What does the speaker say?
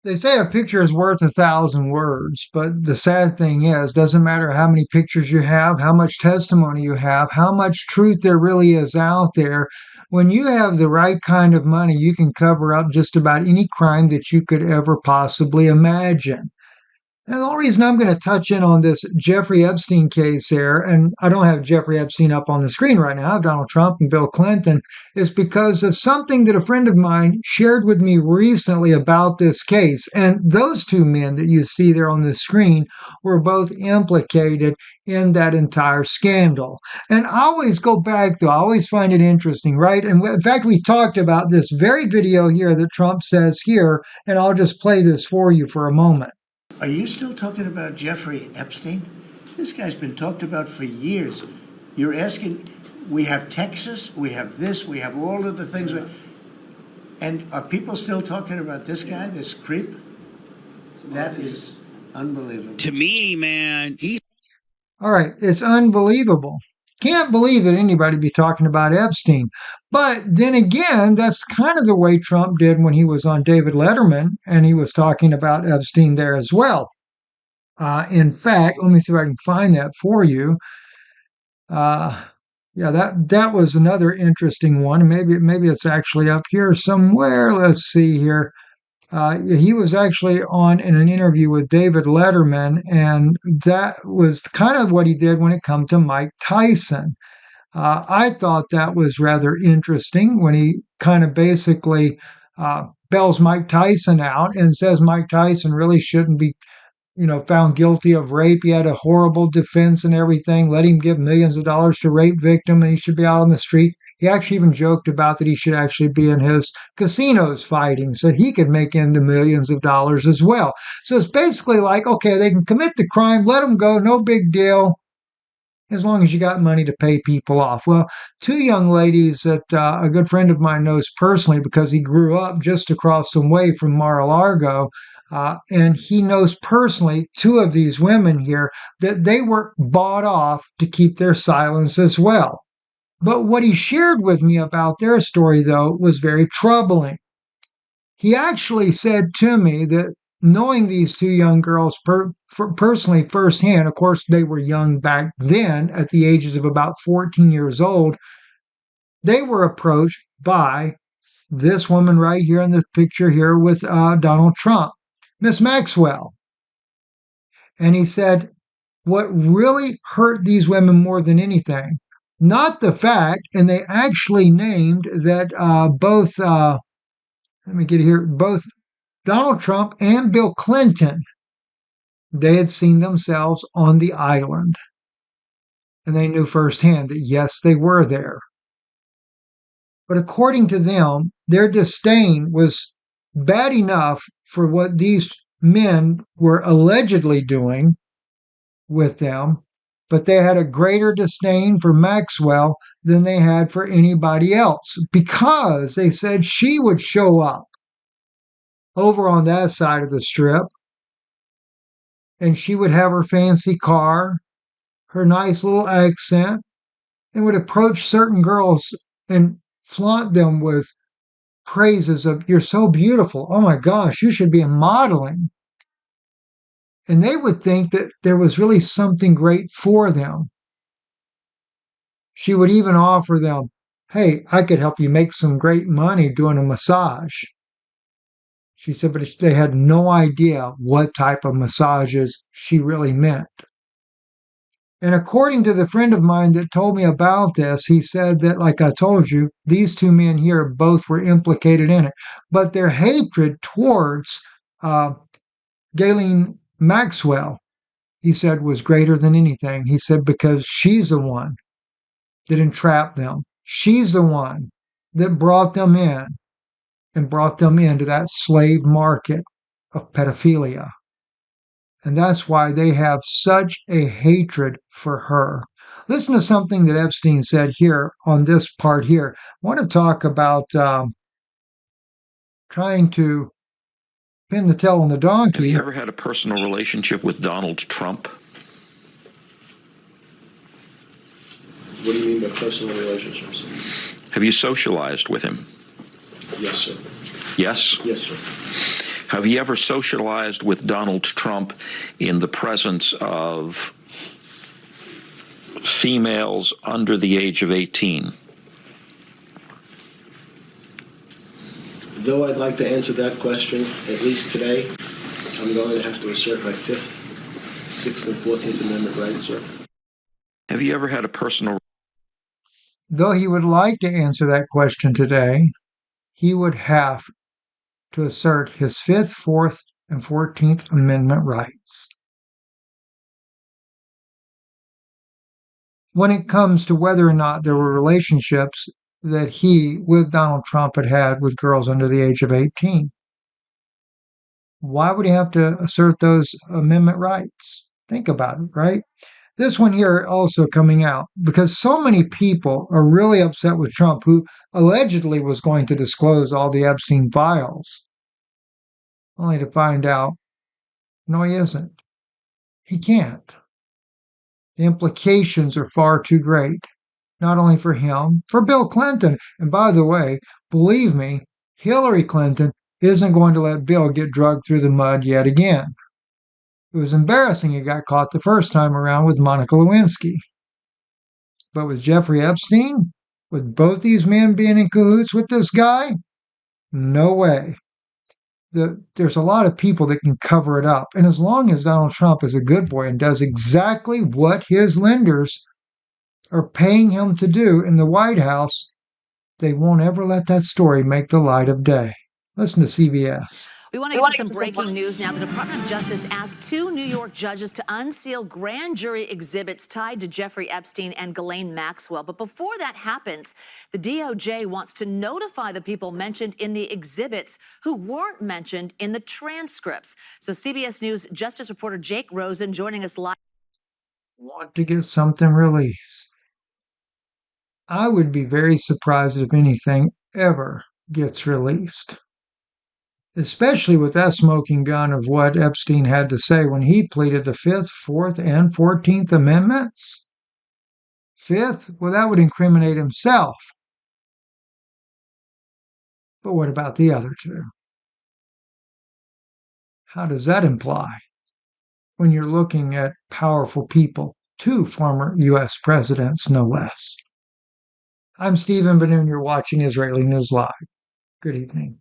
They say a picture is worth 1,000 words, but the sad thing is, doesn't matter how many pictures you have, how much testimony you have, how much truth there really is out there. When you have the right kind of money, you can cover up just about any crime that you could ever possibly imagine. And the only reason I'm going to touch in on this Jeffrey Epstein case here, and I don't have Jeffrey Epstein up on the screen right now, I have Donald Trump and Bill Clinton, is because of something that a friend of mine shared with me recently about this case. And those two men that you see there on the screen were both implicated in that entire scandal. And I always go back, though, I always find it interesting, right? And in fact, we talked about this very video here that Trump says here, and I'll just play this for you for a moment. Are you still talking about Jeffrey Epstein? This guy's been talked about for years. You're asking, we have Texas, we have this, we have all of the things. And are people still talking about this guy, this creep? That is unbelievable. To me, man, All right, it's unbelievable. Can't believe that anybody be talking about Epstein. But then again, that's kind of the way Trump did when he was on David Letterman, and he was talking about Epstein there as well. In fact, let me see if I can find that for you. Yeah, that was another interesting one. Maybe it's actually up here somewhere. Let's see here. He was actually on in an interview with David Letterman, and that was kind of what he did when it came to Mike Tyson. I thought that was rather interesting when he kind of basically bells Mike Tyson out and says Mike Tyson really shouldn't be, found guilty of rape. He had a horrible defense and everything. Let him give millions of dollars to rape victim, and he should be out on the street. He actually even joked about that he should actually be in his casinos fighting so he could make in the millions of dollars as well. So it's basically like, okay, they can commit the crime, let them go, no big deal, as long as you got money to pay people off. Well, two young ladies that a good friend of mine knows personally because he grew up just across the way from Mar-a-Lago, and he knows personally two of these women here that they were bought off to keep their silence as well. But what he shared with me about their story, though, was very troubling. He actually said to me that knowing these two young girls personally firsthand, of course, they were young back then at the ages of about 14 years old, they were approached by this woman right here in the picture here with Donald Trump, Miss Maxwell. And he said, what really hurt these women more than anything, not the fact, and they actually named that both, let me get here, both Donald Trump and Bill Clinton, they had seen themselves on the island. And they knew firsthand that, yes, they were there. But according to them, their disdain was bad enough for what these men were allegedly doing with them, but they had a greater disdain for Maxwell than they had for anybody else because they said she would show up over on that side of the strip and she would have her fancy car, her nice little accent, and would approach certain girls and flaunt them with praises of, you're so beautiful. Oh my gosh, you should be in modeling. And they would think that there was really something great for them. She would even offer them, hey, I could help you make some great money doing a massage. She said, but they had no idea what type of massages she really meant. And according to the friend of mine that told me about this, he said that, like I told you, these two men here both were implicated in it. But their hatred towards Ghislaine Maxwell, he said, was greater than anything. He said, because she's the one that entrapped them. She's the one that brought them in and brought them into that slave market of pedophilia. And that's why they have such a hatred for her. Listen to something that Epstein said here on this part here. I want to talk about trying to pin the tail on the donkey. Have you ever had a personal relationship with Donald Trump? What do you mean by personal relationships? Have you socialized with him? Yes, sir. Yes? Yes, sir. Have you ever socialized with Donald Trump in the presence of females under the age of 18? Though I'd like to answer that question, at least today, I'm going to have to assert my 5th, 6th, and 14th Amendment rights, sir. Have you ever had a personal... Though he would like to answer that question today, he would have to assert his 5th, 4th, and 14th Amendment rights. When it comes to whether or not there were relationships that he, with Donald Trump, had with girls under the age of 18, why would he have to assert those amendment rights? Think about it, right? This one here also coming out because so many people are really upset with Trump, who allegedly was going to disclose all the Epstein files, only to find out, no, he isn't. He can't. The implications are far too great, not only for him, for Bill Clinton. And by the way, believe me, Hillary Clinton isn't going to let Bill get dragged through the mud yet again. It was embarrassing he got caught the first time around with Monica Lewinsky. But with Jeffrey Epstein, with both these men being in cahoots with this guy, no way. There's a lot of people that can cover it up. And as long as Donald Trump is a good boy and does exactly what his lenders are paying him to do in the White House, they won't ever let that story make the light of day. Listen to CBS. We want to get to some breaking news now. The Department of Justice asked 2 New York judges to unseal grand jury exhibits tied to Jeffrey Epstein and Ghislaine Maxwell. But before that happens, the DOJ wants to notify the people mentioned in the exhibits who weren't mentioned in the transcripts. So CBS News Justice reporter Jake Rosen joining us live. Want to get something released. I would be very surprised if anything ever gets released, especially with that smoking gun of what Epstein had to say when he pleaded the 5th, 4th, and 14th Amendments. 5th, well, that would incriminate himself. But what about the other 2? How does that imply when you're looking at powerful people, 2 former U.S. presidents, no less? I'm Stephen Benoon. You're watching Israeli News Live. Good evening.